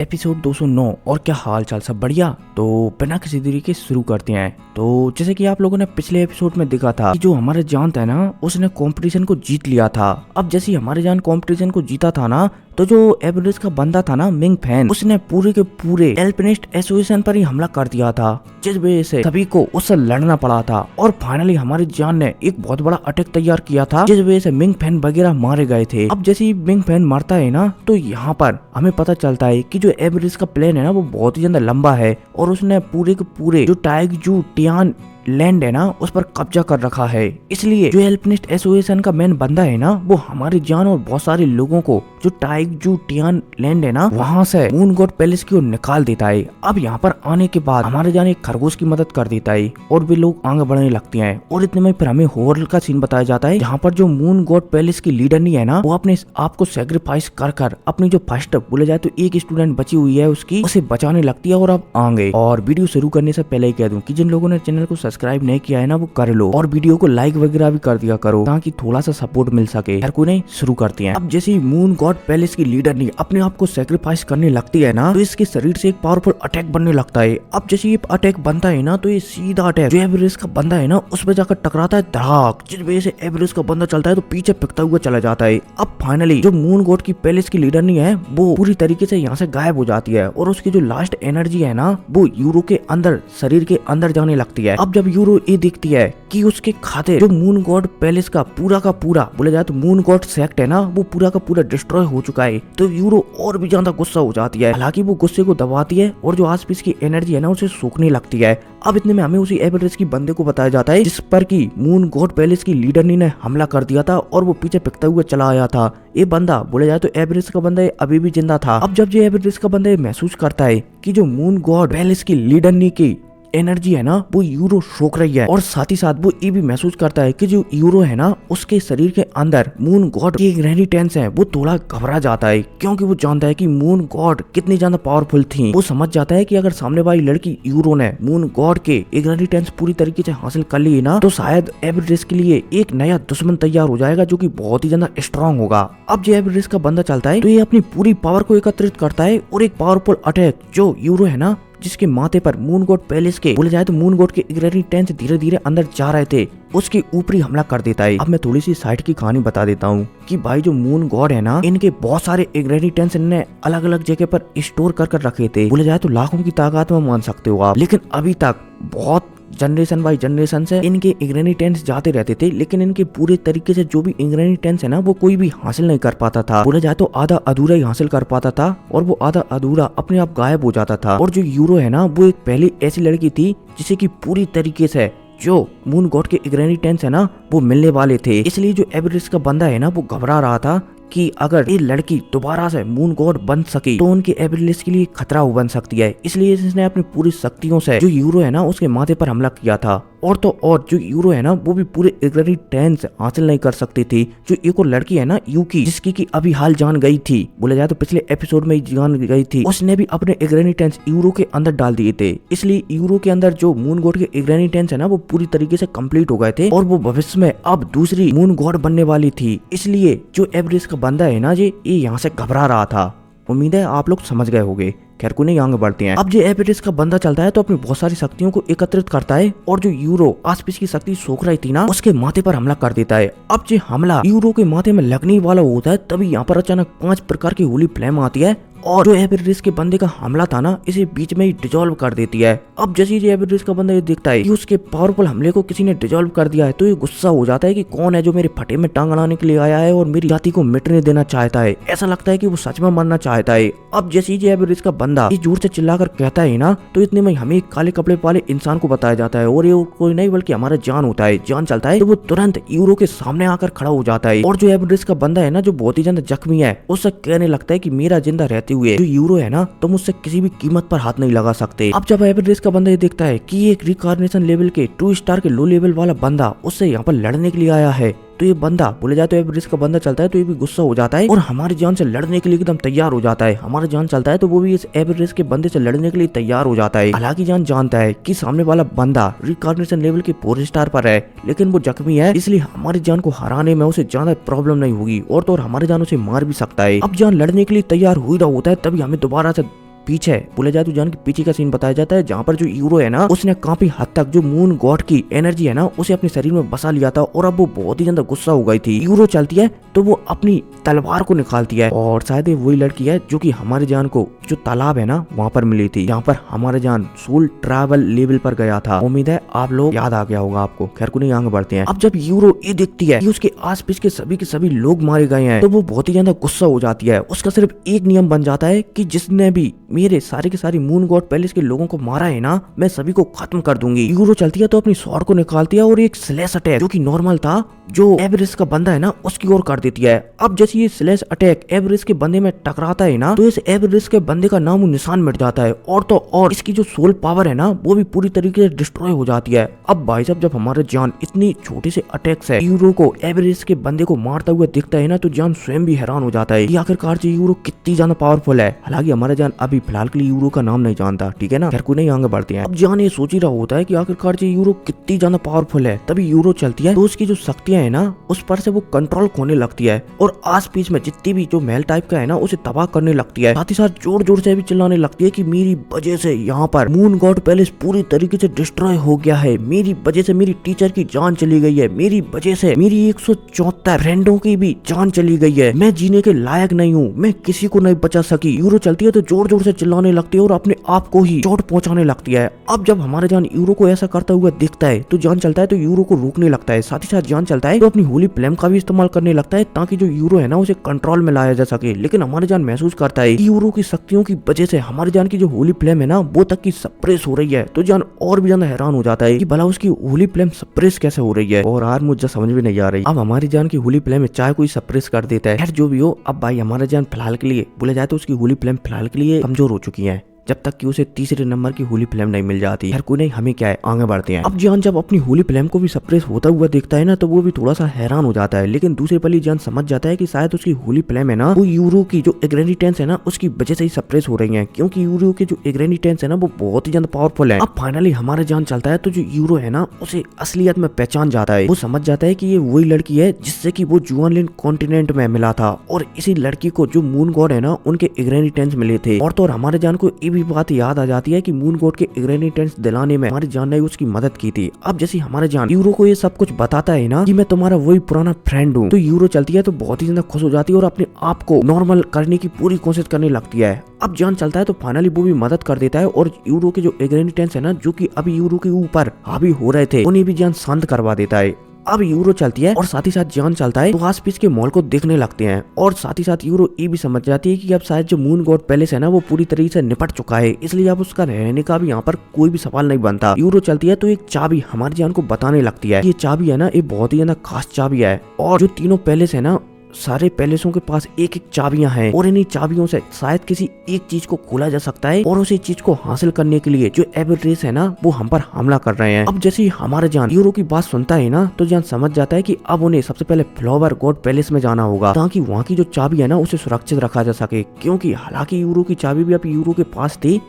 Episode 209। और क्या हाल चाल, सब बढ़िया। तो बिना किसी देरी के शुरू करते हैं। तो जैसे कि आप लोगों ने पिछले एपिसोड में देखा था कि जो हमारे जान था ना, उसने कंपटीशन को जीत लिया था। अब जैसे हमारे जान कंपटीशन को जीता था ना, तो जो एवरेस्ट का बंदा था ना, मिंग फैन, उसने पूरे के पूरे एल्पिनिस्ट एसोसिएशन पर ही हमला कर दिया था, जिस वजह से सभी को उससे लड़ना पड़ा था। और फाइनली हमारी जान ने एक बहुत बड़ा अटैक तैयार किया था, जिस वजह से मिंग फैन वगैरह मारे गए थे। अब जैसे ही मिंग फैन मरता है ना, तो यहाँ पर हमें पता चलता है कि जो एवरेस्ट का प्लेन है ना, वो बहुत ही ज्यादा लंबा है और उसने पूरे के पूरे जो टाइगजू टियान लैंड है ना, उस पर कब्जा कर रखा है। इसलिए जो एल्पिनिस्ट एसोसिएशन का मेन बंदा है ना, वो हमारी जान और बहुत सारे लोगों को जो टाइगजू टियान लैंड है ना, वहाँ से मून गॉड पैलेस की ओर निकाल देता है। अब यहाँ पर आने के बाद हमारे जान एक खरगोश की मदद कर देता है और वे लोग आगे बढ़ने लगते हैं। और इतने में फिर हमें हॉरर का सीन बताया जाता है, जहाँ पर जो मून गॉड पैलेस की लीडर नहीं है ना, वो अपने आप को सेक्रीफाइस कर अपनी जो फर्स्ट बोले जाए तो एक स्टूडेंट बची हुई है उसकी, उसे बचाने लगती है। और अब आगे और वीडियो शुरू करने से पहले ही कह दूं कि जिन लोगों ने चैनल को सब्सक्राइब नहीं किया है ना, वो कर लो और वीडियो को लाइक वगैरह भी कर दिया करो, ताकि थोड़ा सा सपोर्ट मिल सके। हर कोई नहीं, शुरू करते हैं। अब जैसे मून गॉड पैलेस की लीडर नहीं अपने आप को सेक्रीफाइस करने लगती है ना, तो इसके शरीर से एक पावरफुल अटैक बनने लगता है। अब जैसे ये अटैक बनता है ना, तो ये सीधा अटैक जो एवरेस्ट का बंदा है ना, उस पर जाकर टकराता है धड़ाक, जिस वजह से एवरेस्ट का बंदा चलता है तो पीछे फेंकता हुआ चला जाता है। अब फाइनली जो मून गॉड की पैलेस की लीडर नहीं है, वो पूरी तरीके से यहाँ से गायब हो जाती है और उसकी जो लास्ट एनर्जी है ना, वो यूरो के अंदर शरीर के अंदर जाने लगती है। अब जब यूरो ये दिखती है कि उसके खातिर जो मून गॉड पैलेस का पूरा बोले जाए तो मून गॉड सेक्ट है ना, वो पूरा का पूरा डिस्ट्रॉय हो चुका है, तो यूरो और भी ज्यादा गुस्सा हो जाती है। हालांकि वो गुस्से को दबाती है और जो आसपास की एनर्जी है ना, उसे सूखने लगती है। अब इतने में हमें उसी एवरेस्ट की बंदे को बताया जाता है, जिस पर की मून गॉड पैलेस की लीडर ने हमला कर दिया था और वो पीछे फेंकता हुआ चला आया था। ये बंदा बोले जाए तो एवरेस्ट का बंदा अभी भी जिंदा था। अब जब ये एवरेस्ट का बंदा महसूस करता है कि जो मून गॉड पैलेस की लीडर की एनर्जी है ना, वो यूरो सोख रही है, और साथ ही साथ वो ये भी महसूस करता है कि जो यूरो है ना, उसके शरीर के अंदर मून गॉड की इनहेरिटेंस है, वो थोड़ा घबरा जाता है, क्योंकि वो जानता है कि मून गॉड कितनी ज्यादा पावरफुल थी। वो समझ जाता है कि अगर सामने वाली लड़की यूरो ने मून गॉड के इनहेरिटेंस पूरी तरीके से हासिल कर ली ना, तो शायद एवरेस्ट के लिए एक नया दुश्मन तैयार हो जाएगा, जो की बहुत ही ज्यादा स्ट्रॉन्ग होगा। अब जो एवरेस्ट का बंदा चलता है, तो ये अपनी पूरी पावर को एकत्रित करता है और एक पावरफुल अटैक जो यूरो है ना, जिसके माथे पर मून गॉड पैलेस के बोले जाए तो मून गॉड के इनहेरिटेंस धीरे धीरे अंदर जा रहे थे, उसके ऊपरी हमला कर देता है। अब मैं थोड़ी सी साइड की कहानी बता देता हूँ कि भाई जो मून गॉड है ना, इनके बहुत सारे इनहेरिटेंस इन्होंने अलग अलग जगह पर स्टोर कर रखे थे, बोले जाए तो लाखों की ताकत में मान सकते हो आप। लेकिन अभी तक बहुत जनरेशन बाई जनरेशन से इनके इनहेरिटेंस जाते रहते थे, लेकिन इनके पूरे तरीके से जो भी इनहेरिटेंस है ना, वो कोई भी हासिल नहीं कर पाता था। बोला जाए तो आधा अधूरा ही हासिल कर पाता था और वो आधा अधूरा अपने आप गायब हो जाता था। और जो यूरो है ना, वो एक पहली ऐसी लड़की थी जिसे की पूरी तरीके से जो मून गॉड के इनहेरिटेंस है ना, वो मिलने वाले थे। इसलिए जो एवरेस्ट का बंदा है ना, वो घबरा रहा था कि अगर ये लड़की दोबारा से मून गॉड बन सकी तो उनके एवरेस्ट के लिए खतरा बन सकती है। इसलिए इसने अपनी पूरी शक्तियों से जो यूरो है ना, उसके माथे पर हमला किया था। और तो और जो यूरो है ना, वो भी पूरे इनहेरिटेंस हासिल नहीं कर सकती थी। जो एक और लड़की है ना, यूकी, जिसकी की अभी हाल जान गई थी, बोले जाए तो पिछले एपिसोड में ही जान गई थी, उसने भी अपने इनहेरिटेंस यूरो के अंदर डाल दिए थे। इसलिए यूरो के अंदर जो मून गॉड के इनहेरिटेंस है ना, वो पूरी तरीके से कंप्लीट हो गए थे और वो भविष्य में अब दूसरी मून गॉड बनने वाली थी। इसलिए जो एवरेस्ट का बंदा है ना, ये यहाँ से घबरा रहा था। उम्मीद है आप लोग समझ गए होंगे। खैर को नहीं, आगे बढ़ते हैं। अब जो एवरेस्ट का बंदा चलता है, तो अपनी बहुत सारी शक्तियों को एकत्रित करता है और जो यूरो आसपास की शक्ति सोख रही थी ना, उसके माथे पर हमला कर देता है। अब जो हमला यूरो के माथे में लगने वाला होता है, तभी यहाँ पर अचानक 5 प्रकार की होली फ्लेम आती है और जो एवरेस्ट के बंदे का हमला था ना, इसे बीच में ही डिजोल्व कर देती है। अब जैसे ही एवरेस्ट का बंदा ये देखता है कि उसके पावरफुल हमले को किसी ने डिजोल्व कर दिया है, तो ये गुस्सा हो जाता है कि कौन है जो मेरे फटे में टांग अड़ाने के लिए आया है और मेरी जाति को मिटने देना चाहता है। ऐसा लगता है कि वो सच में मरना चाहता है। अब जैसे ही एवरेस्ट का बंदा इस जोर से चिल्लाकर कहता है ना, तो इतने में हमें एक काले कपड़े वाले इंसान को बताया जाता है और ये कोई नहीं बल्कि हमारा जान होता है। जान चलता है तो वो तुरंत यूरो के सामने आकर खड़ा हो जाता है और जो एवरेस्ट का बंदा है ना, जो बहुत ही ज्यादा जख्मी है, उससे कहने लगता है कि मेरा जिंदा रहते हुए जो यूरो है ना, तो मुझसे किसी भी कीमत पर हाथ नहीं लगा सकते। अब जब एवरेस्ट का बंदा ये देखता है कि एक रिकार्नेशन लेवल के 2 स्टार के लो लेवल वाला बंदा उससे यहाँ पर लड़ने के लिए आया है, तो ये बंदा बोले जाए तो एवरेस्ट का बंदा चलता है, तो ये भी गुस्सा हो जाता है और हमारी जान से लड़ने के लिए एकदम तैयार हो जाता है। हमारा जान चलता है तो वो भी इस एवरेस्ट के बंदे से लड़ने के लिए तैयार हो जाता है। हालांकि जान जानता है कि सामने वाला बंदा रिकॉग्निशन लेवल के 4 स्टार पर है, लेकिन वो जख्मी है, इसलिए हमारी जान को हराने में उसे ज्यादा प्रॉब्लम नहीं होगी और तो और हमारी जान उसे मार भी सकता है। अब जान लड़ने के लिए तैयार हुई रहा होता है, तभी हमें दोबारा से पीछे बोले जाए तो जान के पीछे का सीन बताया जाता है, जहाँ पर जो यूरो है ना उसने काफी हद तक जो मून गॉड की एनर्जी है ना उसे अपने शरीर में बसा लिया था और अब वो बहुत ही ज्यादा गुस्सा हो गई थी। यूरो चलती है तो वो अपनी तलवार को निकालती है और शायद वही लड़की है जो कि हमारे जान को जो तालाब है ना वहाँ पर मिली थी, जहाँ पर हमारे जान सोल ट्रैवल लेवल पर गया था। उम्मीद है आप लोग याद आ गया होगा आपको। खैर को नहीं, आगे बढ़ते हैं। अब जब यूरो ये देखती है कि उसके आस पास के सभी लोग मारे गए हैं तो वो बहुत ही ज्यादा गुस्सा हो जाती है। उसका सिर्फ एक नियम बन जाता है कि जिसने भी मेरे सारे के सारे मून गॉड पैलेस के लोगों को मारा है ना मैं सभी को खत्म कर दूंगी। यूरो चलती है तो अपनी स्वॉर्ड को निकालती है और एक स्लैश अटैक जो कि नॉर्मल था जो एवरेस्ट का बंदा है ना उसकी ओर कर देती है। अब जैसे ये स्लैश अटैक एवरेस्ट के बंदे में टकराता है ना तो इस एवरेस्ट के बंदे का नाम निशान मिट जाता है और तो और इसकी जो सोल पावर है ना वो भी पूरी तरीके से डिस्ट्रॉय हो जाती है। अब भाई साहब जब हमारे जान इतनी छोटे से अटैक से यूरो को एवरेस्ट के बंदे को मारता हुआ दिखता है ना तो जान स्वयं भी हैरान हो जाता है कि आखिरकार जो यूरो कितनी ज्यादा पावरफुल है। हालांकि हमारा जान अभी फिलहाल के लिए यूरो का नाम नहीं जानता, ठीक है ना। खैर कोई नहीं, आगे बढ़ते हैं। अब जान ये सोच ही रहा होता है कि आखिरकार जो यूरो कितनी ज्यादा पावरफुल है, तभी यूरो चलती है तो उसकी जो शक्तियां है ना उस पर से वो कंट्रोल खोने लगती है और आस पास में जितनी भी जो महल टाइप का है ना उसे तबाह करने लगती है। साथ ही साथ जोर जोर से भी चिल्लाने लगती है कि मेरी वजह से यहाँ पर मून गॉड पैलेस पूरी तरीके से डिस्ट्रॉय हो गया है, मेरी वजह से मेरी टीचर की जान चली गई है, मेरी वजह से मेरी 174 फ्रेंडों की भी जान चली गई है, मैं जीने के लायक नहीं हूँ, मैं किसी को नहीं बचा सकी। यूरो चलती है तो जोर जोर से चिल्लाने लगती है और अपने आप को ही चोट पहुंचाने लगती है। अब जब हमारे जान यूरो को ऐसा करता हुआ दिखता है तो जान चलता है तो यूरो को रोकने लगता है। साथ ही साथ जान चलता है तो अपनी होली फ्लेम का भी इस्तेमाल करने लगता है ताकि जो यूरो है ना उसे कंट्रोल में लाया जा सके। लेकिन हमारे जान महसूस करता है कि यूरो की शक्तियों की वजह से हमारे जान की जो होली फ्लेम है ना वो तक की सप्रेस हो रही है। तो जान और भी ज्यादा हैरान हो जाता है कि भला उसकी होली फ्लेम सप्रेस कैसे हो रही है और यार मुझे समझ में नहीं आ रही। अब हमारी जान की होली फ्लेम चाहे कोई सप्रेस कर देता है। खैर जो भी हो, अब भाई हमारा जान फिलहाल के लिए बोला जाए तो उसकी होली फ्लेम फिलहाल के लिए कमजोर हो चुकी है जब तक कि उसे तीसरे नंबर की होली फ्लेम नहीं मिल जाती। यार कोई नहीं, हमें क्या है, आगे बढ़ते हैं। अब जान जब अपनी होली फ्लेम को भी सप्रेस होता हुआ देखता है ना तो वो भी थोड़ा सा हैरान हो जाता है। लेकिन दूसरे पल ही जान समझ जाता है कि शायद उसकी होली फ्लेम है ना वो यूरो की जो इंग्रेडिएंट्स है ना उसकी वजह से ही सप्रेस हो रही है, क्योंकि यूरो के जो इंग्रेडिएंट्स है ना वो बहुत ही ज्यादा पावरफुल है। अब फाइनली हमारा जान चलता है तो जो यूरो है ना उसे असलियत में पहचान जाता है। वो समझ जाता है कि ये वही लड़की है जिससे कि वो जुआनलिन कॉन्टिनेंट में मिला था और इसी लड़की को जो मून गॉड है ना उनके इंग्रेडिएंट्स मिले थे। और तो हमारे जान को ये भी बात याद आ जाती है कि मून गॉड के इंग्रेडिएंट्स दिलाने में हमारे जान ने उसकी मदद की थी। अब जैसे हमारे जान यूरो को ये सब कुछ बताता है ना कि मैं तुम्हारा वही पुराना फ्रेंड हूँ तो यूरो चलती है तो बहुत ही ज्यादा खुश हो जाती है और अपने आप को नॉर्मल करने की पूरी कोशिश करने लगती है। अब जान चलता है तो फाइनली वो भी मदद कर देता है और यूरो के जो इंग्रेडिएंट्स है ना जो कि अभी यूरो के ऊपर हावी हो रहे थे उन्हें भी जान शांत करवा देता है। अब यूरो चलती है और साथ ही साथ जान चलता है तो आस पास के मॉल को देखने लगते हैं और साथ ही साथ यूरो ये भी समझ जाती है कि अब शायद जो मून गॉड पैलेस है ना वो पूरी तरीके से निपट चुका है, इसलिए अब उसका रहने का भी यहाँ पर कोई भी सवाल नहीं बनता। यूरो चलती है तो एक चाबी हमारी जान को बताने लगती है। ये चाबी है ना ये बहुत ही ज्यादा खास चाबी है और जो तीनों पैलेस है ना सारे पैलेसों के पास एक एक चाबियां हैं और इन्हीं चाबियों से शायद किसी एक चीज को खोला जा सकता है और उसी चीज को हासिल करने के लिए जो एवरेस्ट है ना वो हम पर हमला कर रहे हैं। अब जैसे ही हमारा जान यूरो की बात सुनता है ना तो जान समझ जाता है कि अब उन्हें सबसे पहले फ्लावर गॉड पैलेस में जाना होगा ताकि वहाँ की जो चाबी है ना उसे सुरक्षित रखा जा सके, क्योंकि हालांकि यूरो की चाबी भी अब यूरो के पास थी।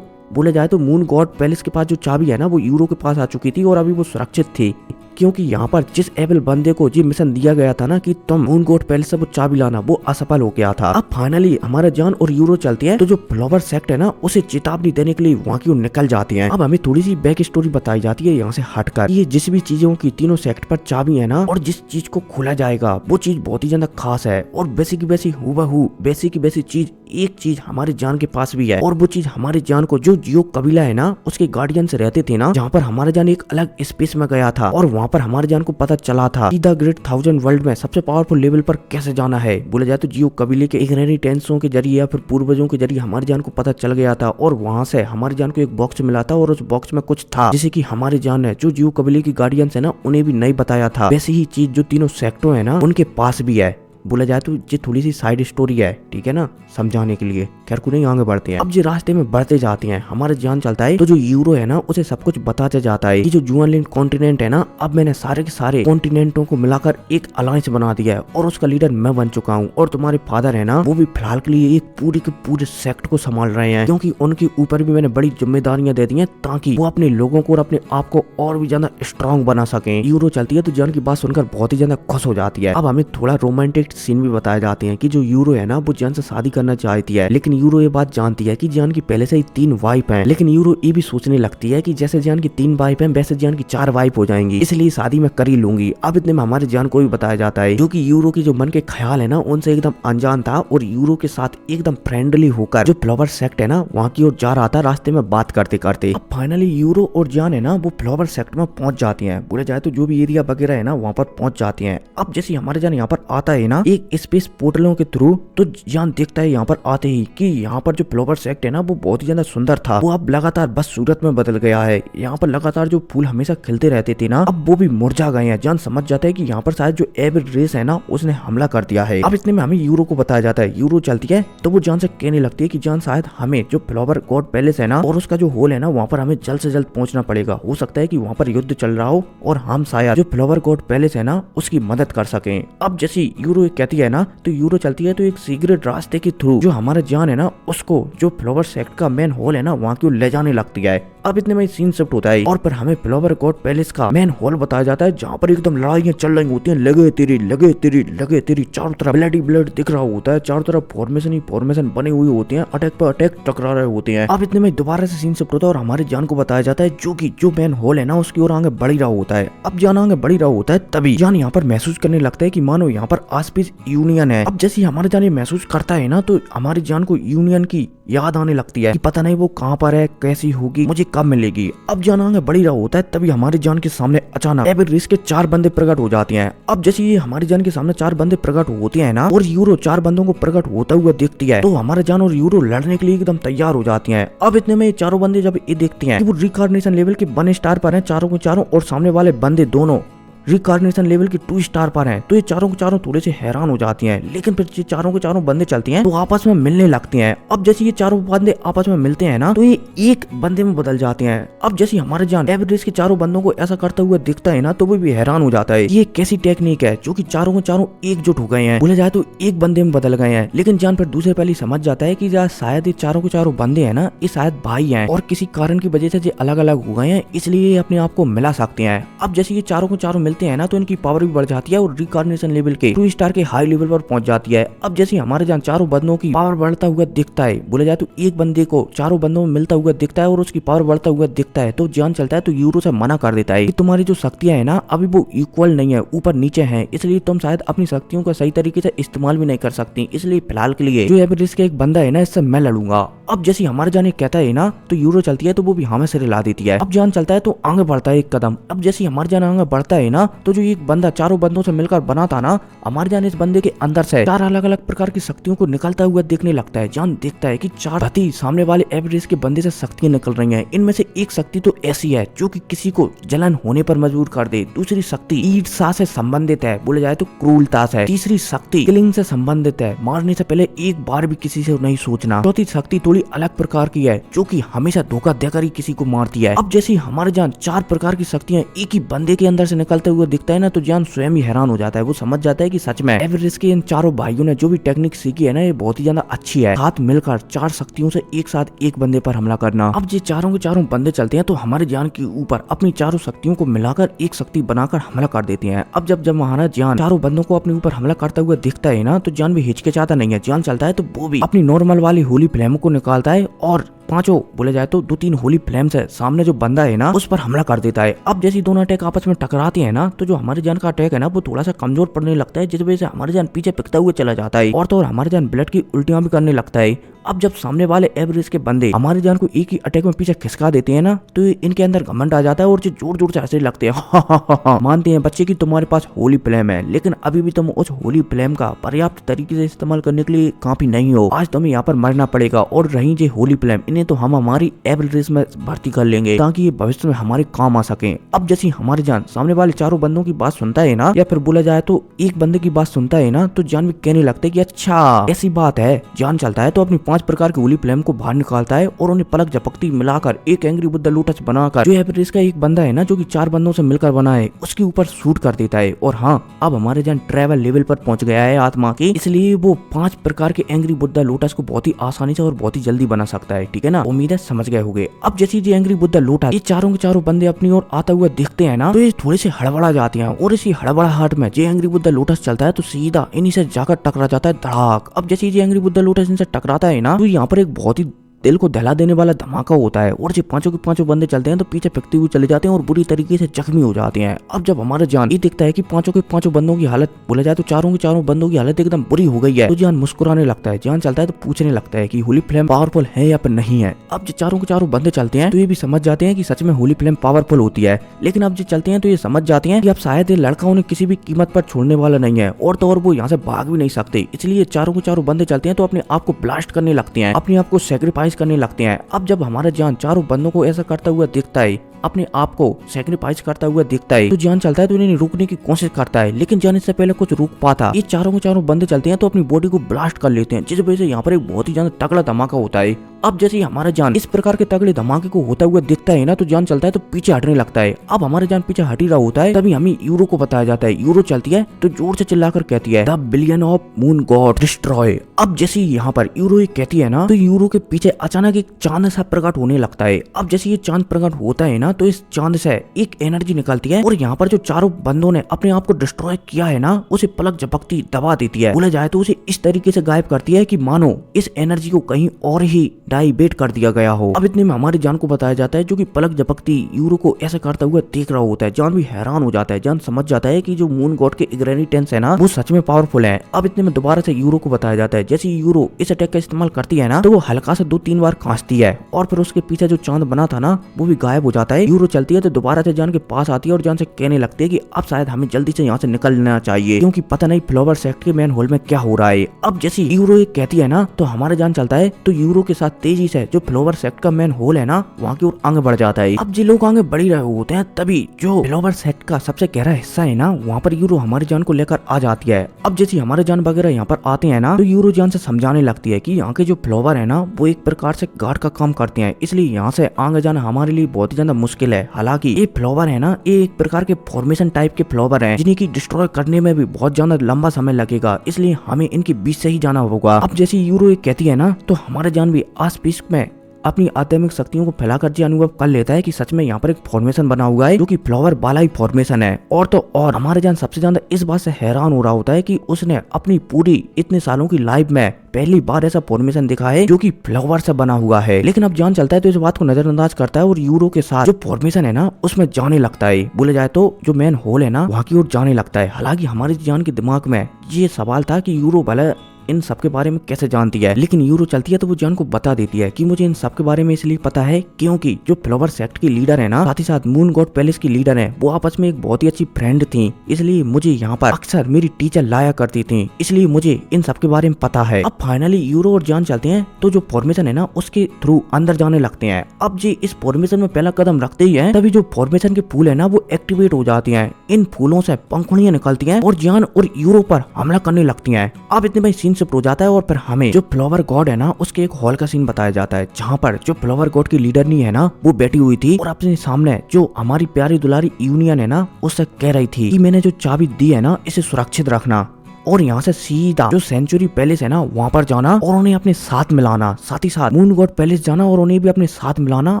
बोला जाए तो मून गॉड पैलेस के पास जो चाबी है ना वो यूरो के पास आ चुकी थी और अभी वो सुरक्षित थी, क्योंकि यहाँ पर जिस एबल बंदे को ये मिशन दिया गया था ना कि तुम मून गॉड पैलेस से वो चाबी लाना वो असफल हो गया था। अब फाइनली हमारा जान और यूरो चलती है तो जो फ्लावर सेक्ट है ना उसे चेतावनी देने के लिए वहाँ की निकल जाती हैं। अब हमें थोड़ी सी बैक स्टोरी बताई जाती है यहाँ से हटकर। ये जिस भी चीजों की तीनों सेक्ट पर चाबी है ना और जिस चीज को खोला जाएगा वो चीज बहुत ही ज्यादा खास है और वैसी की वैसी हूबहू वैसी की वैसी चीज एक चीज हमारे जान के पास भी है और वो चीज हमारे जान को जो जियो कबीला है ना उसके गार्डियन से रहते थे ना जहाँ पर हमारे जान एक अलग स्पेस में गया था और वहाँ पर हमारे जान को पता चला था कि द ग्रेट 1000 वर्ल्ड में सबसे पावरफुल लेवल पर कैसे जाना है। बोला जाए तो जियो कबीले के इंग्रेडिएंट्सों के जरिए या फिर पूर्वजों के जरिए हमारे जान को पता चल गया था और वहाँ से हमारे जान को एक बॉक्स मिला था और उस बॉक्स में कुछ था जिसे कि हमारे जान ने जो जियो कबीले की गार्डियंस है ना उन्हें भी नहीं बताया था। वैसे ही चीज जो तीनों सेक्टों है ना उनके पास भी है। बोला जाए तो ये थोड़ी सी साइड स्टोरी है, ठीक है ना, समझाने के लिए। खैर को नहीं, आगे बढ़ते हैं। अब जो रास्ते में बढ़ते जाते हैं हमारे जान चलता है तो जो यूरो है ना उसे सब कुछ बताते जाता है कि जो जुआनलिन कॉन्टिनेंट है ना अब मैंने सारे के सारे कॉन्टिनेंटों को मिलाकर एक अलायंस बना दिया है और उसका लीडर मैं बन चुका हूँ और तुम्हारे फादर है ना वो भी फिलहाल के लिए एक पूरे के पूरे सेक्ट को संभाल रहे हैं, क्योंकि उनके ऊपर भी मैंने बड़ी जिम्मेदारियां दे दी हैं ताकि वो अपने लोगों को और अपने आप को और भी ज्यादा स्ट्रॉन्ग बना सके। यूरो चलती है तो जान की बात सुनकर बहुत ही ज्यादा खुश हो जाती है। अब हमें थोड़ा रोमांटिक नेक्स्ट सीन भी बताए जाते हैं कि जो यूरो है ना वो जान से शादी करना चाहती है, लेकिन यूरो ये बात जानती है कि जान की पहले से ही 3 वाइफ हैं, लेकिन यूरो ये भी सोचने लगती है कि जैसे जान की 3 वाइफ हैं वैसे जान की 4 वाइफ हो जाएंगी, इसलिए शादी मैं कर ही लूंगी। अब इतने में हमारे जान को भी बताया जाता है जो कि यूरो की जो मन के ख्याल है ना उनसे एकदम अनजान था और यूरो के साथ एकदम फ्रेंडली होकर जो फ्लावर सेक्ट है ना वहाँ की ओर जा रहा था रास्ते में बात करते करते। अब फाइनली यूरो और जान है ना वो फ्लावर सेक्ट में पहुंच जाती हैं, बोले जाए तो जो भी एरिया वगैरह है ना वहाँ पर पहुंच जाती हैं। अब जैसे हमारे जान यहाँ पर आता है ना एक स्पेस पोर्टलों के थ्रू, तो जान देखता है यहाँ पर आते ही कि यहाँ पर जो फ्लावर सेक्ट है ना वो बहुत ही ज्यादा सुंदर था, वो अब लगातार बस सूरत में बदल गया है। यहाँ पर लगातार जो फूल हमेशा खिलते रहते थे ना अब वो भी मुरझा गए हैं। जान समझ जाता है कि यहाँ पर शायद जो एविड रेस है ना उसने हमला कर दिया है। अब इतने में हमें यूरो को बताया जाता है, यूरो चलती है तो वो जान से कहने लगती है कि जान शायद हमें जो फ्लावर गॉड पैलेस है ना और उसका जो होल है ना वहाँ पर हमें जल्द से जल्द पहुंचना पड़ेगा। हो सकता है कि वहाँ पर युद्ध चल रहा हो और हम शायद जो फ्लावर गॉड पैलेस है ना उसकी मदद कर सकें। अब जैसे यूरो कहती है ना तो यूरो चलती है तो एक सीक्रेट रास्ते के थ्रू जो हमारे जान है ना उसको जो फ्लावर सेक्ट का मेन हॉल है ना वहाँ की ले जाने लगती है। अब इतने में सीन शिफ्ट होता है और पर हमें फ्लावर गॉड पैलेस का मेन हॉल बताया जाता है जहाँ पर एकदम लड़ाइयाँ चल रही होती हैं, लगे तेरी चारों तरफ ब्लड ही ब्लड दिख रहा होता है, चारों तरफ फॉर्मेशन ही फॉर्मेशन बने हुए होते हैं, अटैक पर अटैक टकरा रहे होते हैं। अब इतने में दोबारा से सीन शिफ्ट होता है और हमारे जान को बताया जाता है जो मेन हॉल है ना उसकी ओर आगे बढ़ रहा होता है। अब जान आगे बढ़ रहा होता है तभी जान यहाँ पर महसूस करने लगता है कि मानो यहाँ पर आसपास यूनियन है। अब जैसे हमारे जान ये महसूस करता है ना तो हमारी जान को यूनियन की याद आने लगती है कि पता नहीं वो कहाँ पर है, कैसी होगी, मुझे कब मिलेगी। अब जान आगे बढ़ी रहा होता है तभी हमारी जान के सामने अचानक एविड रेस के 4 बंदे प्रकट हो जाते हैं। अब जैसे ये हमारी जान के सामने 4 बंदे प्रकट होते हैं ना और यूरो 4 बंदों को प्रकट होता हुआ देखती है तो हमारे जान और यूरो लड़ने के लिए एकदम तैयार हो जाती हैं। अब इतने में ये चारों बंदे जब ये देखते हैं कि वो रिकॉग्निशन लेवल के 1 स्टार पर हैं चारों के चारों और सामने वाले बंदे दोनों रिकॉग्निशन लेवल की 2 स्टार पर हैं तो ये चारों के चारों थोड़े से हैरान हो जाती हैं। लेकिन फिर ये चारों के चारों बंदे चलती हैं तो आपस में मिलने लगते हैं। अब जैसे ये चारों बंदे आपस में मिलते हैं ना तो ये एक बंदे में बदल जाते हैं। अब जैसे हमारे जान एविड रेस के चारों बंदों को ऐसा करता हुआ दिखता है ना तो वो भी हैरान हो जाता है ये कैसी टेक्निक है जो कि चारों के चारों एकजुट हो गए हैं, बोले जाए तो एक बंदे में बदल गए हैं। लेकिन जान फिर दूसरे पहले समझ जाता है कि शायद ये चारों के चारों बंदे हैं ना ये शायद भाई हैं और किसी कारण की वजह से ये अलग अलग हो गए हैं इसलिए ये अपने आप को मिला सकते हैं। अब जैसे ये चारों के चारों मिलते हैं ना तो इनकी पावर भी बढ़ जाती है और रिकॉग्निशन लेवल के 2 स्टार के हाई लेवल पर पहुंच जाती है। अब जैसे हमारे जान चारों बंदों की पावर बढ़ता हुआ दिखता है, बोले जाए तो एक बंदे को चारों बंदों में मिलता हुआ दिखता है और उसकी पावर बढ़ता हुआ दिखता है तो जान चलता है तो यूरो से मना कर देता है कि तुम्हारी जो शक्तियां है ना अभी वो इक्वल नहीं है, ऊपर नीचे है, इसलिए तुम शायद अपनी शक्तियों का सही तरीके से इस्तेमाल भी नहीं कर सकती, इसलिए फिलहाल के लिए जो एविड रेस का एक बंदा है ना इससे मैं लड़ूंगा। अब जैसे हमारे जान कहता है ना तो यूरो चलती है तो वो भी हमें सिर हिला देती है। अब जान चलता है तो आगे बढ़ता है एक कदम। अब जैसे हमारे जान आगे बढ़ता है ना तो जो एक बंदा चारों बंदों से मिलकर बना था ना हमारे जान इस बंदे के अंदर से 4 अलग अलग प्रकार की शक्तियों को निकलता हुआ देखने लगता है। जान देखता है कि 4 हथी सामने वाले एविड रेस के बंदे से शक्तियां निकल रही हैं। इनमें से एक शक्ति तो ऐसी है जो कि किसी को जलन होने पर मजबूर कर दे, दूसरी शक्ति ईर्ष्या से संबंधित है, बोले जाए तो क्रूरता से, तीसरी शक्ति किलिंग से संबंधित है, मारने से पहले एक बार भी किसी से नहीं सोचना, चौथी शक्ति थोड़ी अलग प्रकार की है जो कि हमेशा धोखा देकर ही किसी को मारती है। अब जैसे हमारे जान 4 प्रकार की शक्तियां एक ही बंदे के अंदर से निकलते हुए दिखता है ना तो जान स्वयं ही हैरान हो जाता है। वो समझ जाता है कि सच में एविड रेस के इन चारों भाइयों ने जो भी टेक्निक सीखी है ना ये बहुत ही ज्यादा अच्छी है, साथ मिलकर 4 शक्तियों से एक साथ एक बंदे पर हमला करना। अब ये चारों के चारों बंदे चलते हैं तो हमारे जान के ऊपर अपनी चारों शक्तियों को मिलाकर एक शक्ति बनाकर हमला कर देते हैं। अब जब हमारा जान चारों बंदों को अपने ऊपर हमला करता हुआ दिखता है ना तो जान भी हिचकिचाता नहीं है। जान चलता है तो वो भी अपनी नॉर्मल वाली होली फ्लेम को निकालता है और 5 बोले जाए तो 2-3 होली फ्लेम से सामने जो बंदा है ना उस पर हमला कर देता है। अब जैसे दोनों अटैक आपस में टकराते हैं ना तो जो हमारे जान का अटैक है ना वो थोड़ा सा कमजोर पड़ने लगता है जिस वजह से हमारे जान पीछे पिकता हुआ चला जाता है और तो और हमारे जान ब्लड की उल्टियां भी करने लगता है। अब जब सामने वाले एविड रेस के बंदे हमारे जान को एक ही अटैक में पीछे खिसका देते हैं ना तो इनके अंदर घमंड आ जाता है और जोर जोर से हंसने लगते हैं। मानते हैं बच्चे की तुम्हारे पास होली फ्लेम है लेकिन अभी भी तुम उस होली फ्लेम का पर्याप्त तरीके से इस्तेमाल करने के लिए काफी नहीं हो, आज तुम्हें यहाँ पर मरना पड़ेगा और रही जे होली फ्लेम इन्हें तो हम हमारी एविड रेस में भर्ती कर लेंगे ताकि ये भविष्य में हमारे काम आ सके। अब जैसे हमारे जान सामने वाले चारों बंदों की बात सुनता है ना या फिर बोला जाए तो एक बंदे की बात सुनता है ना तो जान भी कहने लगता है कि अच्छा ऐसी बात है। जान चलता है तो अपनी 5 प्रकार की होली फ्लेम को बाहर निकालता है और उन्हें पलक झपकती मिलाकर एक एंग्री बुद्धा लोटस बनाकर जो एविड रेस का एक बंदा है ना जो कि 4 बंदों से मिलकर बना है उसके ऊपर शूट कर देता है। और हाँ अब हमारे जान ट्रेवल लेवल पर पहुंच गया है आत्मा के, इसलिए वो 5 प्रकार के एंग्री बुद्धा लोटस को बहुत ही आसानी से और बहुत ही जल्दी बना सकता है। ठीक है। ना, उम्मीद है समझ गए होंगे। अब जैसे ये एंग्री बुद्धा लोटस ये चारों के चारों बंदे अपनी ओर आता हुआ दिखते हैं ना, तो ये थोड़े से हड़बड़ा जाते हैं और इसी हड़बड़ाहट में जे एंग्री बुद्धा लोटस चलता है तो सीधा इन्हीं से जाकर टकरा जाता है धड़ाक। अब जैसे ये एंग्री बुद्धा लोटस इनसे टकराता है ना, तो यहाँ पर एक बहुत ही दिल को दहला देने वाला धमाका होता है और जब पांचों के पांचों बंदे चलते हैं तो पीछे फेंकते हुए चले जाते हैं और बुरी तरीके से जख्मी हो जाते हैं। अब जब हमारा जान ये दिखता है कि पांचों के पांचों बंदों की हालत बोला जाए तो चारों के चारों बंदों की हालत एकदम बुरी हो गई है, तो जान मुस्कुराने लगता है। जान चलता है तो पूछने लगता है कि होली फ्लेम पावरफुल है या फिर नहीं है। अब जो चारों के चारों बंदे चलते हैं तो ये भी समझ जाते हैं कि सच में होली फ्लेम पावरफुल होती है, लेकिन अब जो चलते हैं तो ये समझ जाते हैं कि अब शायद ये लड़का उन्हें किसी भी कीमत पर छोड़ने वाला नहीं है और तो और वो यहाँ से भाग भी नहीं सकते। इसलिए चारों के चारों बंदे चलते हैं तो अपने आप को ब्लास्ट करने लगते हैं, अपने आप को सेक्रीफाइस करने लगते हैं। अब जब हमारा जान चारों बंदों को ऐसा करता हुआ दिखता है, अपने आप को सेक्रीफाइस करता हुआ दिखता है, तो जान चलता है तो इन्हें रोकने की कोशिश करता है, लेकिन जान इससे पहले कुछ रोक पाता। ये चारों के चारों बंदे चलते हैं तो अपनी बॉडी को ब्लास्ट कर लेते हैं, जिस वजह से यहाँ पर एक बहुत ही ज्यादा तगड़ा धमाका होता है। अब जैसे हमारा जान इस प्रकार के तगड़े धमाके को होता हुआ दिखता है ना, तो जान चलता है तो पीछे हटने लगता है। अब हमारा जान पीछे हट ही रहा होता है, तभी हमें यूरो को बताया जाता है। यूरो चलती है तो जोर से चिल्लाकर कहती है the billion of moon God destroy. अब जैसे यहाँ पर यूरो ये कहती है ना, तो यूरो के पीछे अचानक एक चांद सा प्रकट होने लगता है। अब जैसे ये चांद प्रकट होता है ना, तो इस चांद से एक एनर्जी निकलती है और यहाँ पर जो चारों बंदों ने अपने आप को डिस्ट्रॉय किया है ना, उसे पलक झपकती दबा देती है। बोला जाए तो उसे इस तरीके से गायब करती है कि मानो इस एनर्जी को कहीं और ही डाइवर्ट कर दिया गया हो। अब इतने में हमारे जान को बताया जाता है, जो कि पलक झपकती यूरो को ऐसा करता हुआ देख रहा होता है। जान भी हैरान हो जाता है, जान समझ जाता है कि जो मून गॉड के इग्रेनिटेंस है ना, वो सच में पावरफुल है। अब इतने में दोबारा से यूरो को बताया जाता है, जैसे यूरो इस अटैक का इस्तेमाल करती है ना, तो वो हल्का से 2-3 बार खांसती है और फिर उसके पीछे जो चांद बना था ना, वो भी गायब हो जाता है। यूरो चलती है तो दोबारा से जान के पास आती है और जान से कहने लगती है कि अब शायद हमें जल्दी से यहाँ से निकलना चाहिए, क्योंकि पता नहीं फ्लावर सेक्ट के मैन होल में क्या हो रहा है। अब जैसे यूरो ये कहती है ना, तो हमारा जान चलता है तो यूरो के साथ तेजी से जो फ्लावर सेक्ट का मैन होल है ना, वहाँ की ओर आगे बढ़ जाता है। अब जो लोग आगे बढ़ रहे होते हैं, तभी जो फ्लावर सेक्ट का सबसे गहरा हिस्सा है ना, वहाँ पर यूरो हमारी जान को लेकर आ जाती है। अब जैसे हमारे जान वगैरह यहाँ पर आते हैं ना, तो यूरो जान से समझाने लगती है कि यहाँ के जो फ्लावर है ना, वो एक प्रकार से गार्ड का काम करते हैं, इसलिए यहाँ से आगे जाना हमारे लिए बहुत ही ज्यादा मुश्किल है। हालांकि ये फ्लावर है ना, ये एक प्रकार के फॉर्मेशन टाइप के फ्लावर हैं, जिन्हें की डिस्ट्रॉय करने में भी बहुत ज्यादा लंबा समय लगेगा, इसलिए हमें इनके बीच से ही जाना होगा। अब जैसे यूरो ये कहती है ना, तो हमारे जान भी आस पास में अपनी आध्यात्मिक शक्तियों को फैलाकर ये अनुभव कर लेता है कि सच में यहाँ पर एक फॉर्मेशन बना हुआ है, जो कि फ्लावर वाला ही फॉर्मेशन है। और तो और हमारे जान सबसे ज्यादा इस बात से हैरान हो रहा होता है कि उसने अपनी पूरी इतने सालों की लाइफ में पहली बार ऐसा फॉर्मेशन देखा है जो कि फ्लावर से बना हुआ है। लेकिन अब जान चलता है तो इस बात को नजरअंदाज करता है और यूरो के साथ जो फॉर्मेशन है ना, उसमें जाने लगता है। बोले जाए तो जो मेन होल है ना, वहाँ की ओर जाने लगता है। हालांकि हमारे जान के दिमाग में ये सवाल था कि यूरो भले इन सब के बारे में कैसे जानती है, लेकिन यूरो चलती है तो वो जान को बता देती है कि मुझे इन सब के बारे में इसलिए पता है क्योंकि जो फ्लावर सेक्ट की लीडर है ना, साथ ही साथ मून गॉड पैलेस की लीडर है, वो आपस में एक बहुत ही अच्छी फ्रेंड थी, इसलिए मुझे यहाँ पर अक्सर मेरी टीचर लाया करती थी, इसलिए मुझे इन सब के बारे में पता है। अब फाइनली यूरो और जान चलते हैं तो जो फॉर्मेशन है ना, उसके थ्रू अंदर जाने लगते हैं। अब जी इस फॉर्मेशन में पहला कदम रखते ही है, तभी जो फॉर्मेशन के फूल है ना, वो एक्टिवेट हो जाती हैं। इन फूलों से पंखुड़ियां निकलती हैं और जान और यूरो पर हमला करने लगती हैं। अब इतने में सीन शिफ्ट हो जाता है और फिर हमें जो फ्लावर गॉड है ना, उसके एक हॉल का सीन बताया जाता है, जहाँ पर जो फ्लावर गॉड की लीडर नहीं है ना, वो बैठी हुई थी और अपने सामने जो हमारी प्यारी दुलारी यूनियन है ना, उससे कह रही थी कि मैंने जो चाबी दी है ना, इसे सुरक्षित रखना और यहाँ से सीधा जो सेंचुरी पैलेस है ना, वहाँ पर जाना और उन्हें अपने साथ मिलाना, साथ ही साथ मून गॉड पैलेस जाना और उन्हें भी अपने साथ मिलाना,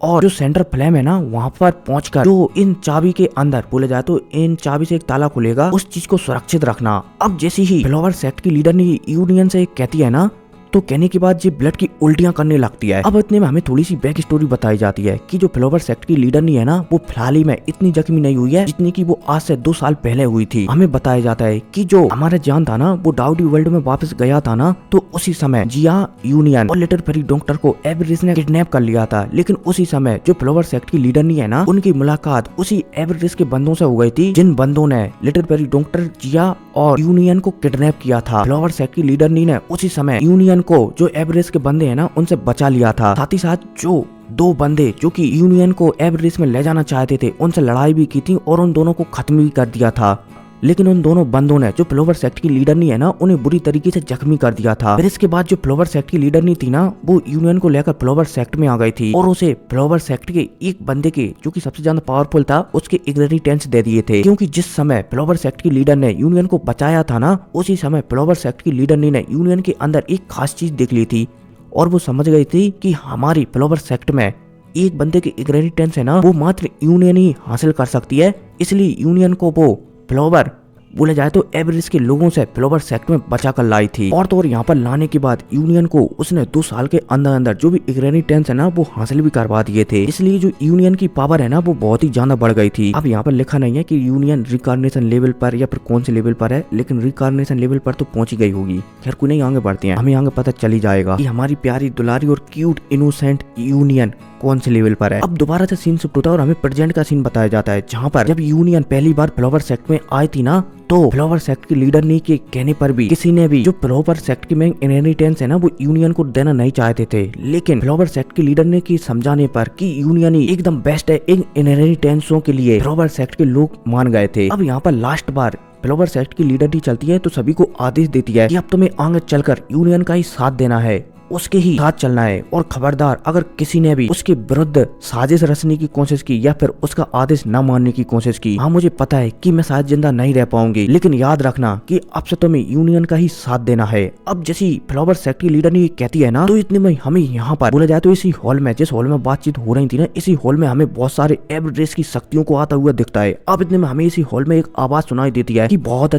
और जो सेंटर फ्लेम है ना, वहाँ पर पहुंचकर जो इन चाबी के अंदर बोले जाए तो इन चाबी से एक ताला खुलेगा, उस चीज को सुरक्षित रखना। अब जैसे ही फ्लावर सेक्ट की लीडर ने यूनियन से कहती है ना, तो कहने के बाद ये ब्लड की उल्टियां करने लगती है। अब इतने में हमें थोड़ी सी बैक स्टोरी बताई जाती है कि जो फ्लावर सेक्ट की लीडर नहीं है ना, वो फिलहाल ही में इतनी जख्मी नहीं हुई है जितनी की वो आज से 2 साल पहले हुई थी। हमें बताया जाता है कि जो हमारा जान था ना, वो डाउडी वर्ल्ड में वापस गया था ना, तो उसी समय जिया यूनियन और लिटिल फेरी डॉक्टर को एवरेस्ट ने किडनैप कर लिया था। लेकिन उसी समय जो फ्लावर सेक्ट की लीडर नहीं है ना, उनकी मुलाकात उसी एवरेस्ट के बंदों से हो गई थी, जिन बंदों ने लिटिल फेरी डॉक्टर, जिया और यूनियन को किडनैप किया था। फ्लावर सेक्ट की लीडर नहीं ने उसी समय यूनियन को जो एवरेस्ट के बंदे हैं ना, उनसे बचा लिया था। साथ ही साथ जो 2 बंदे जो कि यूनियन को एवरेस्ट में ले जाना चाहते थे, उनसे लड़ाई भी की थी और उन दोनों को खत्म भी कर दिया था। लेकिन उन दोनों बंदों ने जो फ्लावर सेक्ट की लीडर नहीं है ना, उन्हें बुरी तरीके से जख्मी कर दिया था। फिर इसके बाद जो फ्लावर सेक्ट की लीडर नहीं थी ना, वो यूनियन को लेकर फ्लावर सेक्ट में आ गई थी और उसे फ्लावर सेक्ट के एक बंदे के जो कि सबसे ज्यादा पावरफुल था, उसके इग्रेडिएंट्स दे दिए थे। क्योंकि जिस समय फ्लावर सेक्ट की लीडर ने यूनियन को बचाया था ना, उसी समय फ्लावर सेक्ट की लीडर ने यूनियन के अंदर एक खास चीज देख ली थी और वो समझ गई थी कि हमारी फ्लावर सेक्ट में एक बंदे की इनहेरिटेंस है ना, वो मात्र यूनियन ही हासिल कर सकती है। इसलिए यूनियन को वो फ्लावर बोला जाए तो एवरेज के लोगों से फ्लावर सेक्ट में बचा कर लाई थी। और तो और यहाँ पर लाने के बाद यूनियन को उसने 2 साल के अंदर अंदर जो भी इनहेरिटेंस है ना वो हासिल भी करवा दिए थे। इसलिए जो यूनियन की पावर है ना वो बहुत ही ज्यादा बढ़ गई थी। अब यहाँ पर लिखा नहीं है कि यूनियन रिकार्नेशन लेवल पर या फिर कौन से लेवल पर है, लेकिन रिकार्नेशन लेवल पर तो पहुंची गई होगी। खैर कोई नहीं, आगे बढ़ते हैं, हमें आगे पता चली जाएगा कि हमारी प्यारी दुलारी और क्यूट इनोसेंट यूनियन कौन से लेवल पर है। अब दोबारा से सीन शिफ्ट होता है और हमें प्रेजेंट का सीन बताया जाता है, जहाँ पर जब यूनियन पहली बार फ्लावर सेक्ट में आई थी ना, तो फ्लावर सेक्ट के लीडर ने के कहने पर भी किसी ने भी जो फ्लावर सेक्ट की मेन इनहेरिटेंस है ना वो यूनियन को देना नहीं चाहते थे। लेकिन फ्लावर सेक्ट के लीडर ने की समझाने पर कि यूनियन ही एकदम बेस्ट है इन इनहेरिटेंसों के लिए, फ्लावर सेक्ट के लोग मान गए थे। अब यहाँ पर लास्ट बार फ्लावर सेक्ट की लीडर ही चलती है तो सभी को आदेश देती है कि अब तुम्हें आगे चलकर यूनियन का ही साथ देना है, उसके ही साथ चलना है। और खबरदार अगर किसी ने भी उसके विरुद्ध साजिश रचने की कोशिश की या फिर उसका आदेश न मानने की कोशिश की, हाँ मुझे पता है कि मैं शायद जिंदा नहीं रह पाऊंगी, लेकिन याद रखना कि अब से तुम्हें यूनियन का ही साथ देना है। अब जैसी फ्लावर सेक्ट की लीडर ने कहती है ना, तो इतने में हमें यहाँ पर बोला जाए तो इसी हॉल में, जिस हॉल में बातचीत हो रही थी ना, इसी हॉल में हमें बहुत सारे एवरेज की शक्तियों को आता हुआ दिखता है। अब इतने में हमें इसी हॉल में एक आवाज सुनाई देती है कि बहुत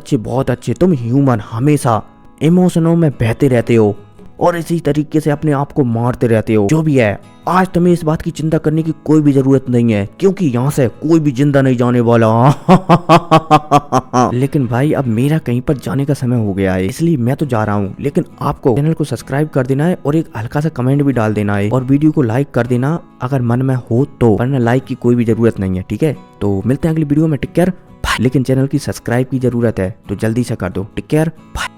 अच्छे तुम ह्यूमन हमेशा इमोशनों में बहते रहते हो और इसी तरीके से अपने आप को मारते रहते हो। जो भी है, आज तुम्हें इस बात की चिंता करने की कोई भी जरूरत नहीं है, क्योंकि यहाँ से कोई भी जिंदा नहीं जाने वाला। लेकिन भाई अब मेरा कहीं पर जाने का समय हो गया है, इसलिए मैं तो जा रहा हूँ। लेकिन आपको चैनल को सब्सक्राइब कर देना है और एक हल्का सा कमेंट भी डाल देना है और वीडियो को लाइक कर देना अगर मन में हो तो, वरना लाइक की कोई भी जरूरत नहीं है। ठीक है, तो मिलते हैं अगली वीडियो में। Take care. लेकिन चैनल की सब्सक्राइब की जरूरत है तो जल्दी से कर दो। Take care. बाय।